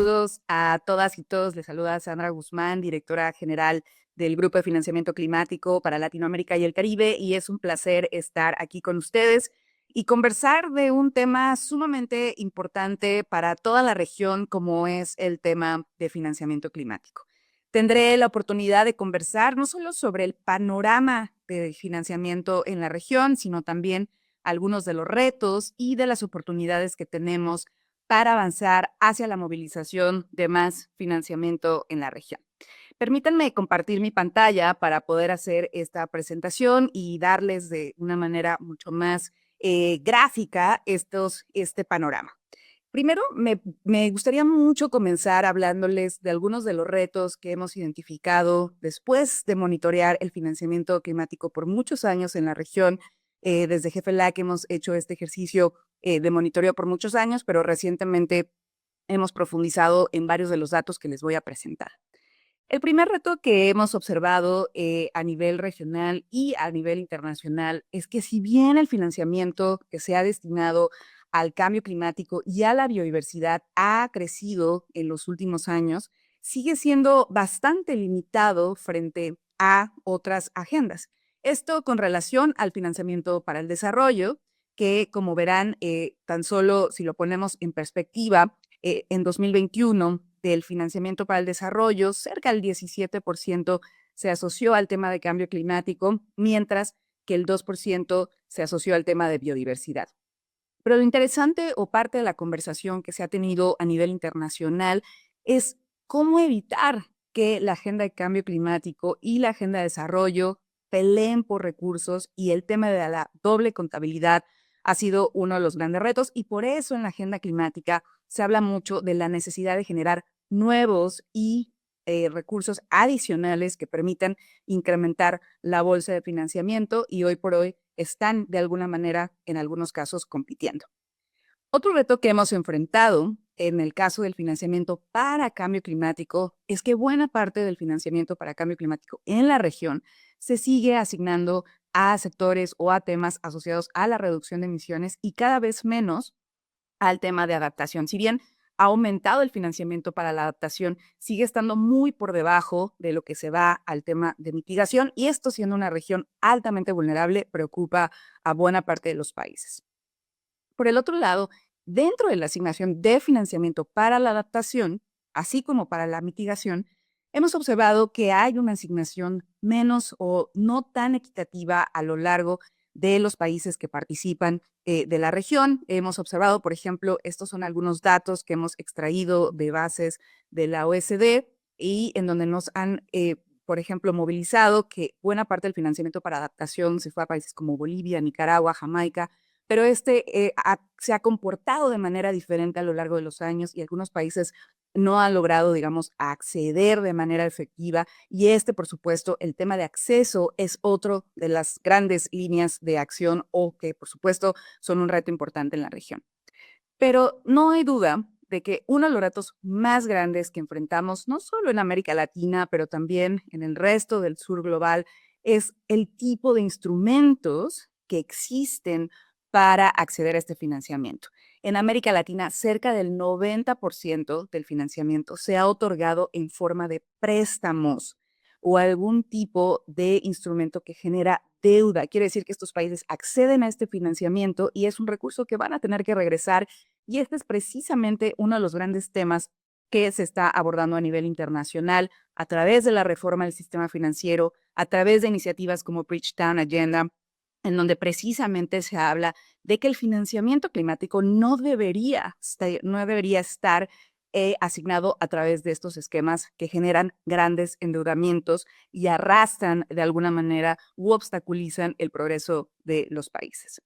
Saludos a todas y todos. Les saluda Sandra Guzmán, directora general del Grupo de Financiamiento Climático para Latinoamérica y el Caribe, y es un placer estar aquí con ustedes y conversar de un tema sumamente importante para toda la región, como es el tema de financiamiento climático. Tendré la oportunidad de conversar no solo sobre el panorama de financiamiento en la región, sino también algunos de los retos y de las oportunidades que tenemos para avanzar hacia la movilización de más financiamiento en la región. Permítanme compartir mi pantalla para poder hacer esta presentación y darles de una manera mucho más gráfica este panorama. Primero, me gustaría mucho comenzar hablándoles de algunos de los retos que hemos identificado después de monitorear el financiamiento climático por muchos años en la región. Desde GFLAC hemos hecho este ejercicio de monitoreo por muchos años, pero recientemente hemos profundizado en varios de los datos que les voy a presentar. El primer reto que hemos observado a nivel regional y a nivel internacional es que si bien el financiamiento que se ha destinado al cambio climático y a la biodiversidad ha crecido en los últimos años, sigue siendo bastante limitado frente a otras agendas. Esto con relación al financiamiento para el desarrollo, que como verán, tan solo si lo ponemos en perspectiva, en 2021 del financiamiento para el desarrollo, cerca del 17% se asoció al tema de cambio climático, mientras que el 2% se asoció al tema de biodiversidad. Pero lo interesante o parte de la conversación que se ha tenido a nivel internacional es cómo evitar que la agenda de cambio climático y la agenda de desarrollo peleen por recursos, y el tema de la doble contabilidad ha sido uno de los grandes retos, y por eso en la agenda climática se habla mucho de la necesidad de generar nuevos y recursos adicionales que permitan incrementar la bolsa de financiamiento, y hoy por hoy están de alguna manera en algunos casos compitiendo. Otro reto que hemos enfrentado en el caso del financiamiento para cambio climático es que buena parte del financiamiento para cambio climático en la región se sigue asignando a sectores o a temas asociados a la reducción de emisiones y cada vez menos al tema de adaptación. Si bien ha aumentado el financiamiento para la adaptación, sigue estando muy por debajo de lo que se va al tema de mitigación, y esto, siendo una región altamente vulnerable, preocupa a buena parte de los países. Por el otro lado, dentro de la asignación de financiamiento para la adaptación, así como para la mitigación, hemos observado que hay una asignación menos o no tan equitativa a lo largo de los países que participan de la región. Hemos observado, por ejemplo, estos son algunos datos que hemos extraído de bases de la OSD y en donde nos han, por ejemplo, movilizado que buena parte del financiamiento para adaptación se fue a países como Bolivia, Nicaragua, Jamaica, pero se ha comportado de manera diferente a lo largo de los años, y algunos países no han logrado, digamos, acceder de manera efectiva. Y por supuesto, el tema de acceso es otro de las grandes líneas de acción, o que, por supuesto, son un reto importante en la región. Pero no hay duda de que uno de los retos más grandes que enfrentamos, no solo en América Latina, pero también en el resto del sur global, es el tipo de instrumentos que existen para acceder a este financiamiento. En América Latina, cerca del 90% del financiamiento se ha otorgado en forma de préstamos o algún tipo de instrumento que genera deuda. Quiere decir que estos países acceden a este financiamiento y es un recurso que van a tener que regresar, y este es precisamente uno de los grandes temas que se está abordando a nivel internacional a través de la reforma del sistema financiero, a través de iniciativas como Bridgetown Agenda, en donde precisamente se habla de que el financiamiento climático no debería estar asignado a través de estos esquemas que generan grandes endeudamientos y arrastran de alguna manera u obstaculizan el progreso de los países.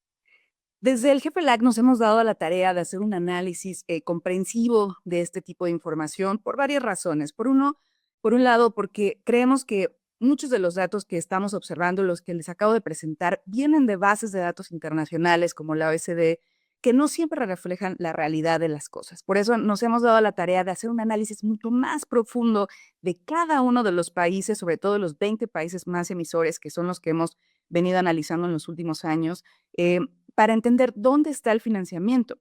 Desde el GFLAC nos hemos dado a la tarea de hacer un análisis comprensivo de este tipo de información por varias razones. Por un lado, porque creemos que muchos de los datos que estamos observando, los que les acabo de presentar, vienen de bases de datos internacionales como la OECD, que no siempre reflejan la realidad de las cosas. Por eso nos hemos dado a la tarea de hacer un análisis mucho más profundo de cada uno de los países, sobre todo los 20 países más emisores, que son los que hemos venido analizando en los últimos años, para entender dónde está el financiamiento.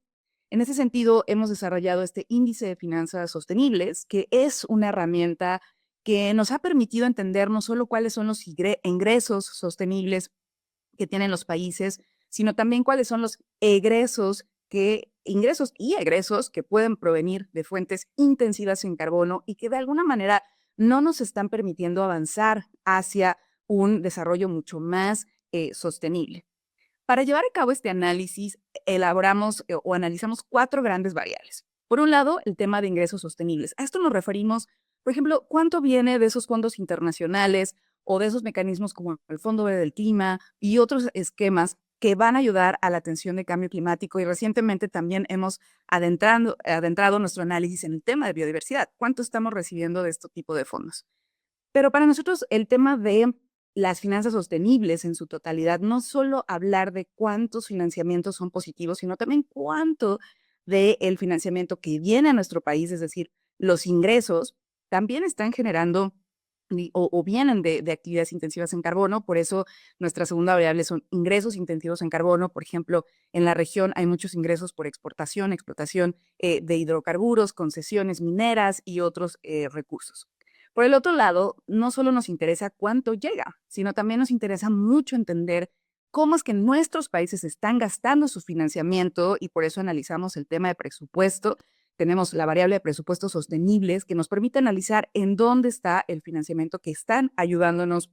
En ese sentido, hemos desarrollado este índice de finanzas sostenibles, que es una herramienta que nos ha permitido entender no solo cuáles son los ingresos sostenibles que tienen los países, sino también cuáles son los ingresos y egresos que pueden provenir de fuentes intensivas en carbono y que de alguna manera no nos están permitiendo avanzar hacia un desarrollo mucho más sostenible. Para llevar a cabo este análisis, elaboramos o analizamos cuatro grandes variables. Por un lado, el tema de ingresos sostenibles. A esto nos referimos, por ejemplo, cuánto viene de esos fondos internacionales o de esos mecanismos como el Fondo Verde del Clima y otros esquemas que van a ayudar a la atención de cambio climático. Y recientemente también hemos adentrado nuestro análisis en el tema de biodiversidad. ¿Cuánto estamos recibiendo de este tipo de fondos? Pero para nosotros el tema de las finanzas sostenibles en su totalidad, no solo hablar de cuántos financiamientos son positivos, sino también cuánto del financiamiento que viene a nuestro país, es decir, los ingresos, también están generando o vienen de actividades intensivas en carbono. Por eso nuestra segunda variable son ingresos intensivos en carbono. Por ejemplo, en la región hay muchos ingresos por exportación, explotación de hidrocarburos, concesiones mineras y otros recursos. Por el otro lado, no solo nos interesa cuánto llega, sino también nos interesa mucho entender cómo es que nuestros países están gastando su financiamiento y por eso analizamos el tema de presupuesto. Tenemos la variable de presupuestos sostenibles que nos permite analizar en dónde está el financiamiento que están ayudándonos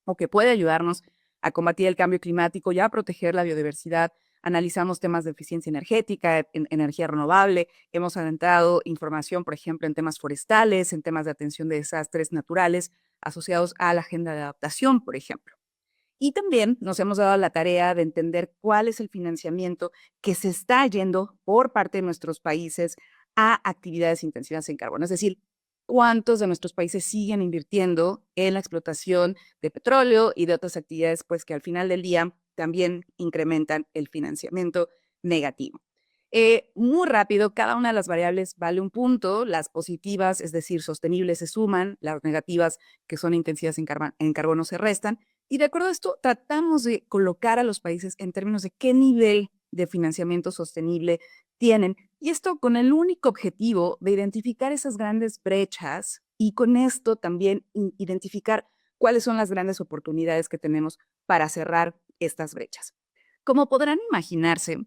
o que puede ayudarnos a combatir el cambio climático y a proteger la biodiversidad. Analizamos temas de eficiencia energética, energía renovable. Hemos adentrado información, por ejemplo, en temas forestales, en temas de atención de desastres naturales asociados a la agenda de adaptación, por ejemplo. Y también nos hemos dado la tarea de entender cuál es el financiamiento que se está yendo por parte de nuestros países a actividades intensivas en carbono. Es decir, cuántos de nuestros países siguen invirtiendo en la explotación de petróleo y de otras actividades, pues que al final del día también incrementan el financiamiento negativo. Muy rápido, cada una de las variables vale un punto. Las positivas, es decir, sostenibles, se suman, las negativas, que son intensivas en carbono, se restan. Y de acuerdo a esto, tratamos de colocar a los países en términos de qué nivel de financiamiento sostenible tienen. Y esto con el único objetivo de identificar esas grandes brechas y con esto también identificar cuáles son las grandes oportunidades que tenemos para cerrar estas brechas. Como podrán imaginarse,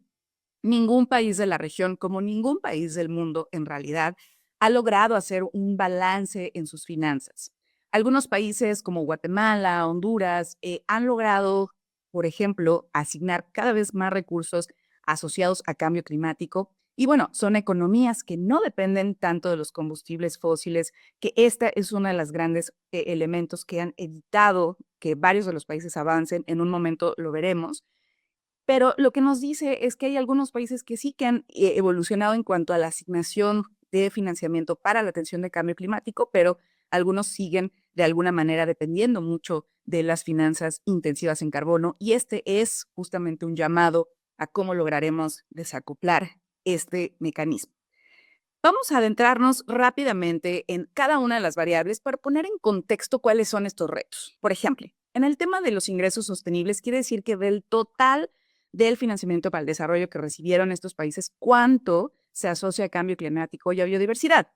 ningún país de la región, como ningún país del mundo en realidad, ha logrado hacer un balance en sus finanzas. Algunos países como Guatemala, Honduras, han logrado, por ejemplo, asignar cada vez más recursos asociados a cambio climático. Y bueno, son economías que no dependen tanto de los combustibles fósiles, que esta es una de las grandes elementos que han evitado que varios de los países avancen. En un momento lo veremos. Pero lo que nos dice es que hay algunos países que sí que han evolucionado en cuanto a la asignación de financiamiento para la atención de cambio climático, pero algunos siguen de alguna manera dependiendo mucho de las finanzas intensivas en carbono. Y este es justamente un llamado a cómo lograremos desacoplar este mecanismo. Vamos a adentrarnos rápidamente en cada una de las variables para poner en contexto cuáles son estos retos. Por ejemplo, en el tema de los ingresos sostenibles, quiere decir que del total del financiamiento para el desarrollo que recibieron estos países, ¿cuánto se asocia a cambio climático y a biodiversidad?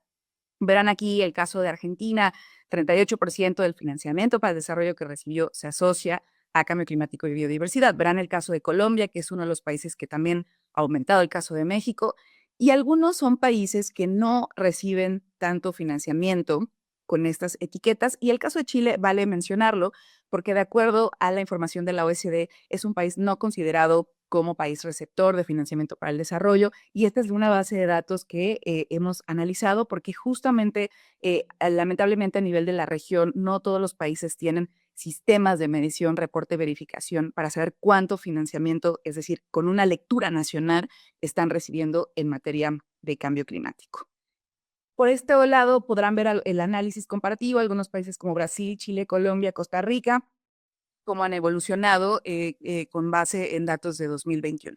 Verán aquí el caso de Argentina: 38% del financiamiento para el desarrollo que recibió se asocia a cambio climático y biodiversidad. Verán el caso de Colombia, que es uno de los países que también ha aumentado. El caso de México. Y algunos son países que no reciben tanto financiamiento con estas etiquetas. Y el caso de Chile vale mencionarlo porque, de acuerdo a la información de la OECD, es un país no considerado como país receptor de financiamiento para el desarrollo. Y esta es una base de datos que hemos analizado porque justamente, lamentablemente, a nivel de la región, no todos los países tienen sistemas de medición, reporte, verificación para saber cuánto financiamiento, es decir, con una lectura nacional, están recibiendo en materia de cambio climático. Por este lado podrán ver el análisis comparativo, algunos países como Brasil, Chile, Colombia, Costa Rica, cómo han evolucionado con base en datos de 2021.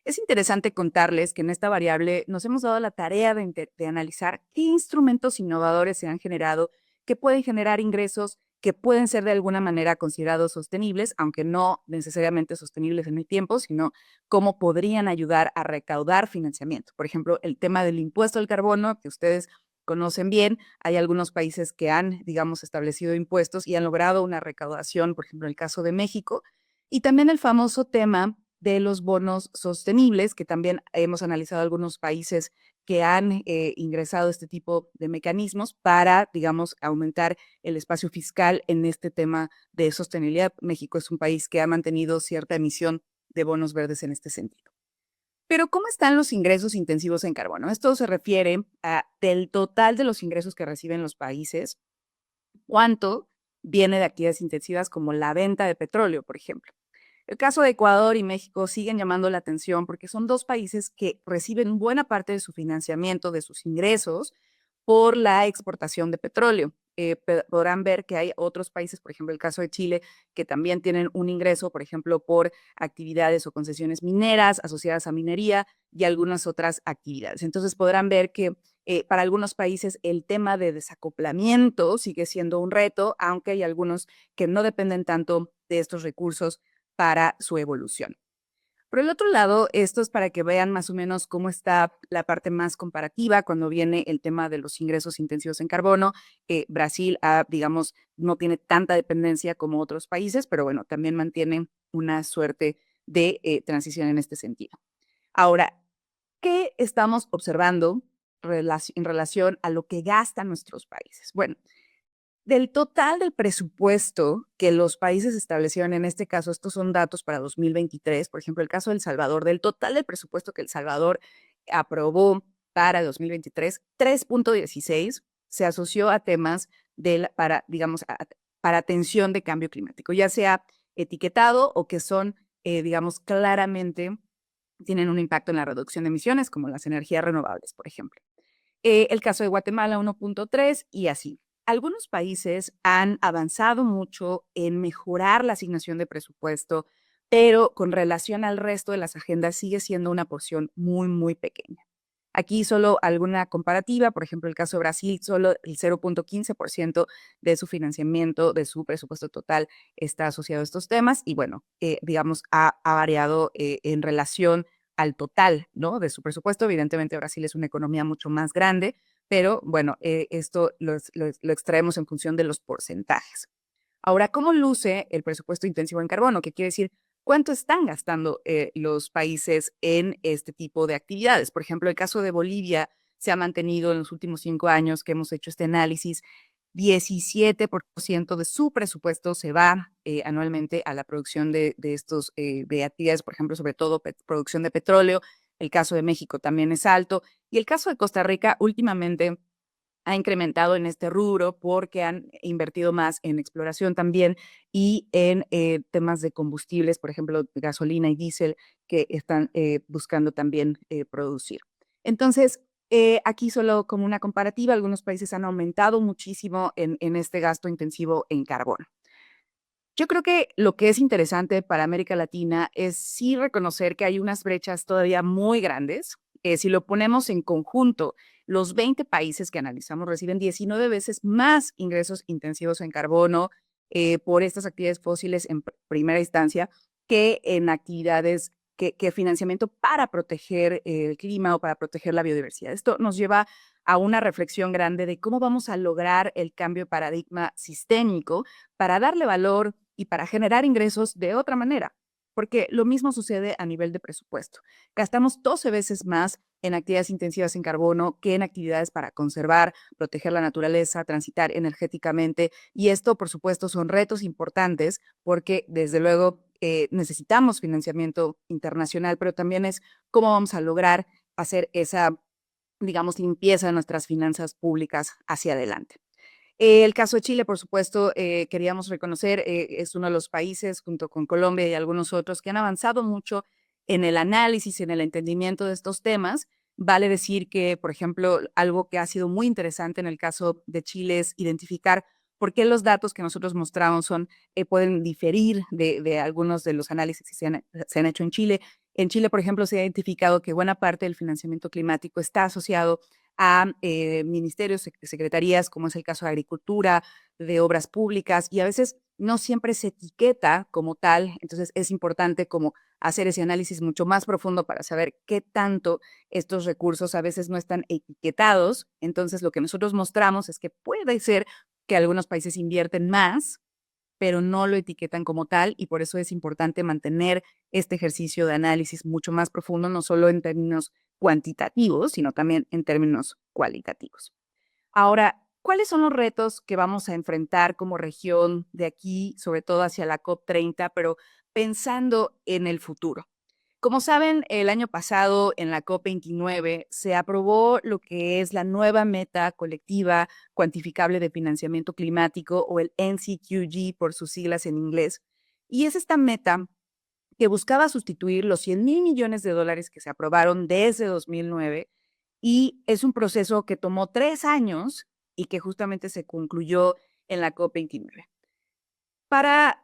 Es interesante contarles que en esta variable nos hemos dado la tarea de analizar qué instrumentos innovadores se han generado que pueden generar ingresos que pueden ser de alguna manera considerados sostenibles, aunque no necesariamente sostenibles en el tiempo, sino cómo podrían ayudar a recaudar financiamiento. Por ejemplo, el tema del impuesto al carbono, que ustedes conocen bien, hay algunos países que han, digamos, establecido impuestos y han logrado una recaudación, por ejemplo, en el caso de México, y también el famoso tema de los bonos sostenibles, que también hemos analizado algunos países que han ingresado este tipo de mecanismos para, digamos, aumentar el espacio fiscal en este tema de sostenibilidad. México es un país que ha mantenido cierta emisión de bonos verdes en este sentido. Pero, ¿cómo están los ingresos intensivos en carbono? Esto se refiere a del total de los ingresos que reciben los países, cuánto viene de actividades intensivas como la venta de petróleo, por ejemplo. El caso de Ecuador y México siguen llamando la atención porque son dos países que reciben buena parte de su financiamiento, de sus ingresos, por la exportación de petróleo. Podrán ver que hay otros países, por ejemplo, el caso de Chile, que también tienen un ingreso, por ejemplo, por actividades o concesiones mineras asociadas a minería y algunas otras actividades. Entonces podrán ver que para algunos países el tema de desacoplamiento sigue siendo un reto, aunque hay algunos que no dependen tanto de estos recursos para su evolución. Por el otro lado, esto es para que vean más o menos cómo está la parte más comparativa cuando viene el tema de los ingresos intensivos en carbono. Brasil, digamos, no tiene tanta dependencia como otros países, pero bueno, también mantiene una suerte de transición en este sentido. Ahora, ¿qué estamos observando en relación a lo que gastan nuestros países? Bueno, del total del presupuesto que los países establecieron, en este caso, estos son datos para 2023, por ejemplo, el caso de El Salvador, del total del presupuesto que El Salvador aprobó para 2023, 3.16 se asoció a temas para, digamos, para atención de cambio climático, ya sea etiquetado o que son, digamos, claramente tienen un impacto en la reducción de emisiones, como las energías renovables, por ejemplo. El caso de Guatemala 1.3 y así. Algunos países han avanzado mucho en mejorar la asignación de presupuesto, pero con relación al resto de las agendas sigue siendo una porción muy, muy pequeña. Aquí solo alguna comparativa, por ejemplo, el caso de Brasil, solo el 0.15% de su financiamiento, de su presupuesto total está asociado a estos temas y bueno, digamos, ha variado en relación al total, ¿no? De su presupuesto. Evidentemente, Brasil es una economía mucho más grande, pero bueno, esto lo extraemos en función de los porcentajes. Ahora, ¿cómo luce el presupuesto intensivo en carbono? ¿Qué quiere decir? ¿Cuánto están gastando los países en este tipo de actividades? Por ejemplo, el caso de Bolivia se ha mantenido en los últimos 5 años que hemos hecho este análisis, 17% de su presupuesto se va anualmente a la producción de actividades, por ejemplo, sobre todo producción de petróleo. El caso de México también es alto. Y el caso de Costa Rica últimamente ha incrementado en este rubro porque han invertido más en exploración también y en temas de combustibles, por ejemplo, gasolina y diésel que están buscando también producir. Entonces, aquí solo como una comparativa, algunos países han aumentado muchísimo en este gasto intensivo en carbono. Yo creo que lo que es interesante para América Latina es sí reconocer que hay unas brechas todavía muy grandes. Si lo ponemos en conjunto, los 20 países que analizamos reciben 19 veces más ingresos intensivos en carbono por estas actividades fósiles en primera instancia que en actividades que financiamiento para proteger el clima o para proteger la biodiversidad. Esto nos lleva a una reflexión grande de cómo vamos a lograr el cambio de paradigma sistémico para darle valor y para generar ingresos de otra manera, porque lo mismo sucede a nivel de presupuesto. Gastamos 12 veces más en actividades intensivas en carbono que en actividades para conservar, proteger la naturaleza, transitar energéticamente, y esto, por supuesto, son retos importantes porque, desde luego, necesitamos financiamiento internacional, pero también es cómo vamos a lograr hacer esa, digamos, limpieza de nuestras finanzas públicas hacia adelante. El caso de Chile, por supuesto, queríamos reconocer, es uno de los países, junto con Colombia y algunos otros, que han avanzado mucho en el análisis, en el entendimiento de estos temas. Vale decir que, por ejemplo, algo que ha sido muy interesante en el caso de Chile es identificar por qué los datos que nosotros mostramos pueden diferir de algunos de los análisis que se han hecho en Chile. En Chile, por ejemplo, se ha identificado que buena parte del financiamiento climático está asociado a ministerios, secretarías, como es el caso de Agricultura, de Obras Públicas, y a veces no siempre se etiqueta como tal. Entonces es importante como hacer ese análisis mucho más profundo para saber qué tanto estos recursos a veces no están etiquetados. Entonces lo que nosotros mostramos es que puede ser que algunos países invierten más, pero no lo etiquetan como tal, y por eso es importante mantener este ejercicio de análisis mucho más profundo, no solo en términos cuantitativos, sino también en términos cualitativos. Ahora, ¿cuáles son los retos que vamos a enfrentar como región de aquí, sobre todo hacia la COP30, pero pensando en el futuro? Como saben, el año pasado en la COP29 se aprobó lo que es la nueva meta colectiva cuantificable de financiamiento climático, o el NCQG por sus siglas en inglés. Y es esta meta que buscaba sustituir los 100,000 millones de dólares que se aprobaron desde 2009, y es un proceso que tomó 3 años y que justamente se concluyó en la COP29. Para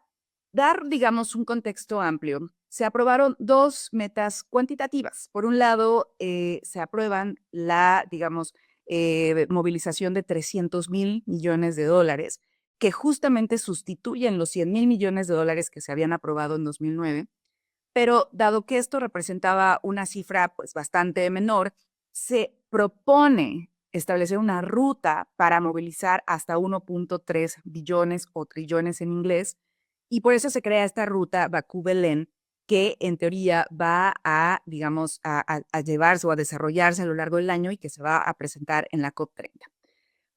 dar, digamos, un contexto amplio, se aprobaron dos metas cuantitativas. Por un lado, se aprueban la, digamos, movilización de 300,000 millones de dólares, que justamente sustituyen los 100,000 millones de dólares que se habían aprobado en 2009. Pero dado que esto representaba una cifra pues bastante menor, se propone establecer una ruta para movilizar hasta 1.3 billones o trillones en inglés, y por eso se crea esta ruta Bakú-Belén, que en teoría va a, digamos, a llevarse o a desarrollarse a lo largo del año y que se va a presentar en la COP30.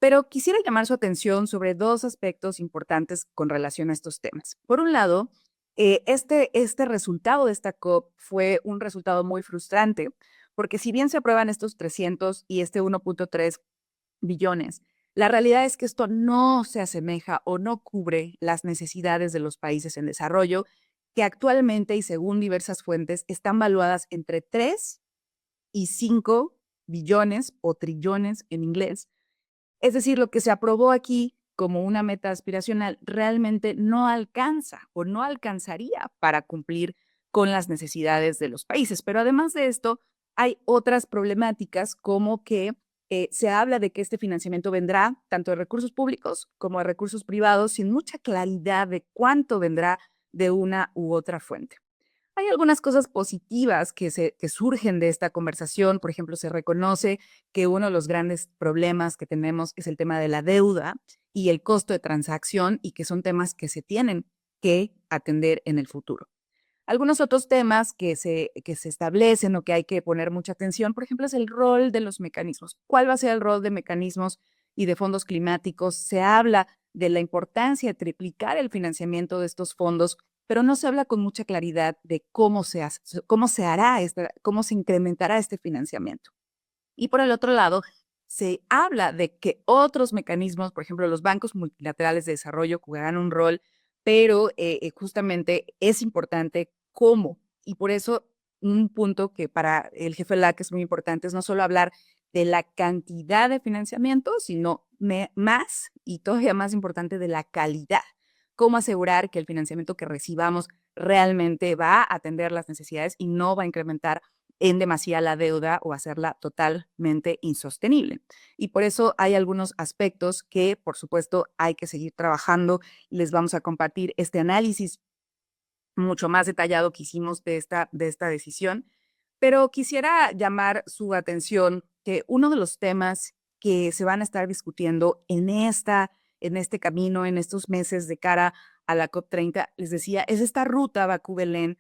Pero quisiera llamar su atención sobre dos aspectos importantes con relación a estos temas. Por un lado, este resultado de esta COP fue un resultado muy frustrante, porque si bien se aprueban estos 300 y este 1.3 billones, la realidad es que esto no se asemeja o no cubre las necesidades de los países en desarrollo, que actualmente y según diversas fuentes están valuadas entre 3 y 5 billones o trillones en inglés. Es decir, lo que se aprobó aquí como una meta aspiracional realmente no alcanza o no alcanzaría para cumplir con las necesidades de los países. Pero además de esto, hay otras problemáticas, como que se habla de que este financiamiento vendrá tanto de recursos públicos como de recursos privados, sin mucha claridad de cuánto vendrá de una u otra fuente. Hay algunas cosas positivas que surgen de esta conversación. Por ejemplo, se reconoce que uno de los grandes problemas que tenemos es el tema de la deuda y el costo de transacción, y que son temas que se tienen que atender en el futuro. Algunos otros temas que se establecen o que hay que poner mucha atención, por ejemplo, es el rol de los mecanismos. ¿Cuál va a ser el rol de mecanismos y de fondos climáticos? Se habla de la importancia de triplicar el financiamiento de estos fondos, pero no se habla con mucha claridad de cómo se hará, cómo se incrementará este financiamiento. Y por el otro lado, se habla de que otros mecanismos, por ejemplo, los bancos multilaterales de desarrollo, jugarán un rol, pero justamente es importante cómo. Y por eso un punto que para el jefe LAC es muy importante es no solo hablar de la cantidad de financiamiento, sino más y todavía más importante, de la calidad. Cómo asegurar que el financiamiento que recibamos realmente va a atender las necesidades y no va a incrementar en demasía la deuda o hacerla totalmente insostenible. Y por eso hay algunos aspectos que, por supuesto, hay que seguir trabajando. Les vamos a compartir este análisis mucho más detallado que hicimos de esta decisión, pero quisiera llamar su atención que uno de los temas que se van a estar discutiendo en este camino, en estos meses de cara a la COP30, les decía, es esta ruta Bakú-Belén,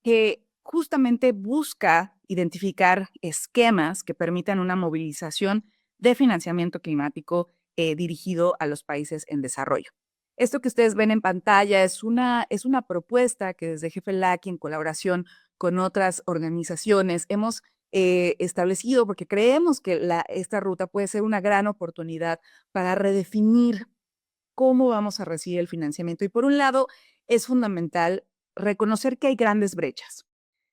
que justamente busca identificar esquemas que permitan una movilización de financiamiento climático dirigido a los países en desarrollo. Esto que ustedes ven en pantalla es una propuesta que desde Jefe LAC, en colaboración con otras organizaciones, hemos establecido, porque creemos que esta ruta puede ser una gran oportunidad para redefinir cómo vamos a recibir el financiamiento. Y por un lado, es fundamental reconocer que hay grandes brechas.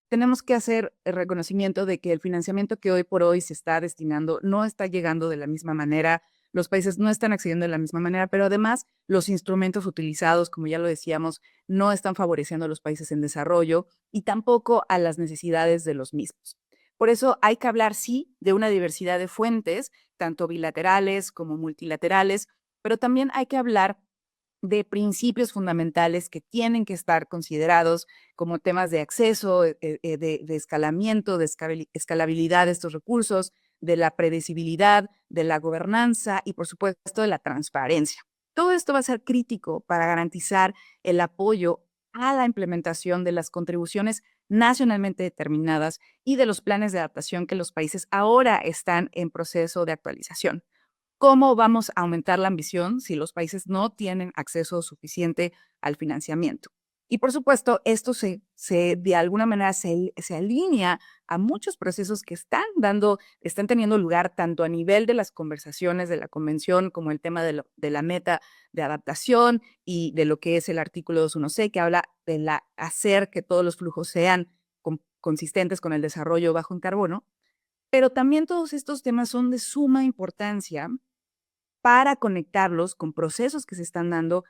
Tenemos que hacer el reconocimiento de que el financiamiento que hoy por hoy se está destinando no está llegando de la misma manera, los países no están accediendo de la misma manera, pero además los instrumentos utilizados, como ya lo decíamos, no están favoreciendo a los países en desarrollo y tampoco a las necesidades de los mismos. Por eso hay que hablar, sí, de una diversidad de fuentes, tanto bilaterales como multilaterales, pero también hay que hablar de principios fundamentales que tienen que estar considerados como temas de acceso, de escalamiento, de escalabilidad de estos recursos, de la predecibilidad, de la gobernanza y, por supuesto, de la transparencia. Todo esto va a ser crítico para garantizar el apoyo a la implementación de las contribuciones nacionalmente determinadas y de los planes de adaptación que los países ahora están en proceso de actualización. ¿Cómo vamos a aumentar la ambición si los países no tienen acceso suficiente al financiamiento? Y por supuesto, esto de alguna manera se alinea a muchos procesos que están teniendo lugar tanto a nivel de las conversaciones de la convención como el tema de la meta de adaptación y de lo que es el artículo 21C, que habla de hacer que todos los flujos sean consistentes con el desarrollo bajo en carbono. Pero también todos estos temas son de suma importancia para conectarlos con procesos que se están dando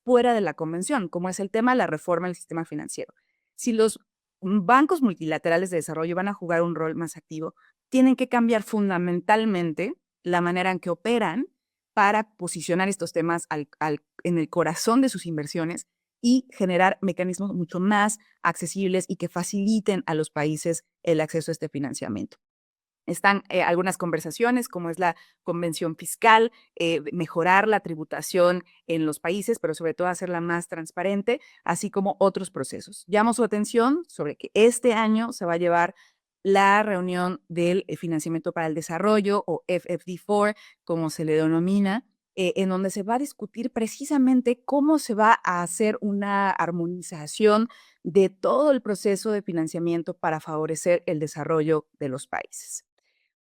fuera de la convención, como es el tema de la reforma del sistema financiero. Si los bancos multilaterales de desarrollo van a jugar un rol más activo, tienen que cambiar fundamentalmente la manera en que operan para posicionar estos temas en el corazón de sus inversiones y generar mecanismos mucho más accesibles y que faciliten a los países el acceso a este financiamiento. Están algunas conversaciones, como es la convención fiscal, mejorar la tributación en los países, pero sobre todo hacerla más transparente, así como otros procesos. Llamo su atención sobre que este año se va a llevar la reunión del financiamiento para el desarrollo, o FFD4, como se le denomina, en donde se va a discutir precisamente cómo se va a hacer una armonización de todo el proceso de financiamiento para favorecer el desarrollo de los países.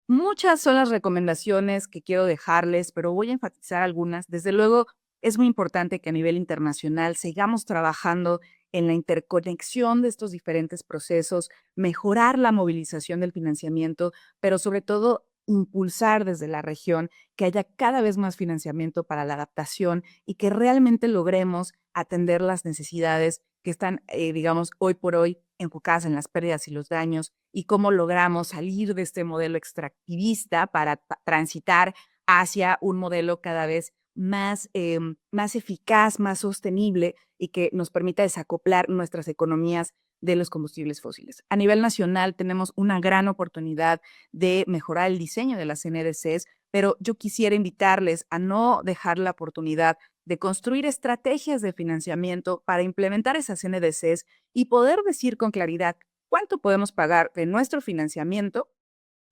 Muchas son las recomendaciones que quiero dejarles, pero voy a enfatizar algunas. Desde luego, es muy importante que a nivel internacional sigamos trabajando en la interconexión de estos diferentes procesos, mejorar la movilización del financiamiento, pero sobre todo impulsar desde la región que haya cada vez más financiamiento para la adaptación y que realmente logremos atender las necesidades que están, digamos, hoy por hoy enfocadas en las pérdidas y los daños y cómo logramos salir de este modelo extractivista para transitar hacia un modelo cada vez más eficaz, más sostenible y que nos permita desacoplar nuestras economías de los combustibles fósiles. A nivel nacional tenemos una gran oportunidad de mejorar el diseño de las NDCs, pero yo quisiera invitarles a no dejar la oportunidad de construir estrategias de financiamiento para implementar esas NDCs y poder decir con claridad cuánto podemos pagar de nuestro financiamiento,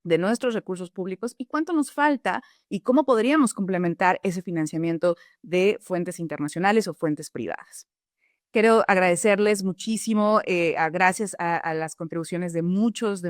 de nuestros recursos públicos y cuánto nos falta y cómo podríamos complementar ese financiamiento de fuentes internacionales o fuentes privadas. Quiero agradecerles muchísimo, gracias a las contribuciones de muchos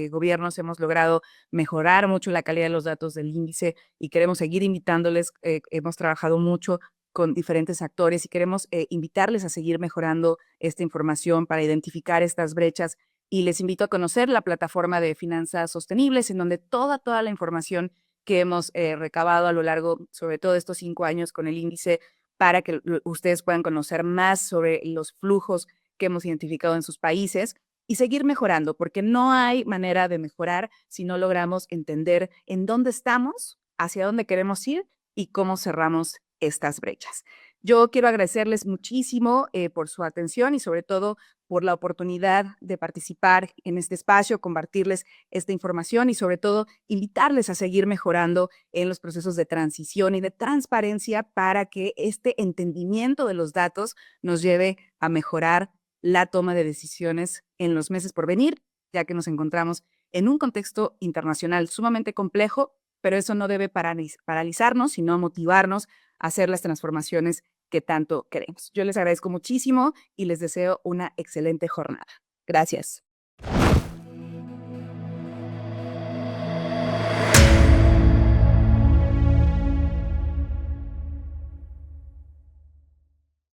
gobiernos hemos logrado mejorar mucho la calidad de los datos del índice y queremos seguir invitándoles, hemos trabajado mucho con diferentes actores y queremos invitarles a seguir mejorando esta información para identificar estas brechas y les invito a conocer la plataforma de finanzas sostenibles en donde toda la información que hemos recabado a lo largo, sobre todo de estos 5 años con el índice, para que ustedes puedan conocer más sobre los flujos que hemos identificado en sus países y seguir mejorando, porque no hay manera de mejorar si no logramos entender en dónde estamos, hacia dónde queremos ir y cómo cerramos estas brechas. Yo quiero agradecerles muchísimo por su atención y sobre todo por la oportunidad de participar en este espacio, compartirles esta información y sobre todo invitarles a seguir mejorando en los procesos de transición y de transparencia para que este entendimiento de los datos nos lleve a mejorar la toma de decisiones en los meses por venir, ya que nos encontramos en un contexto internacional sumamente complejo, pero eso no debe paralizarnos, sino motivarnos a hacer las transformaciones que tanto queremos. Yo les agradezco muchísimo y les deseo una excelente jornada. Gracias.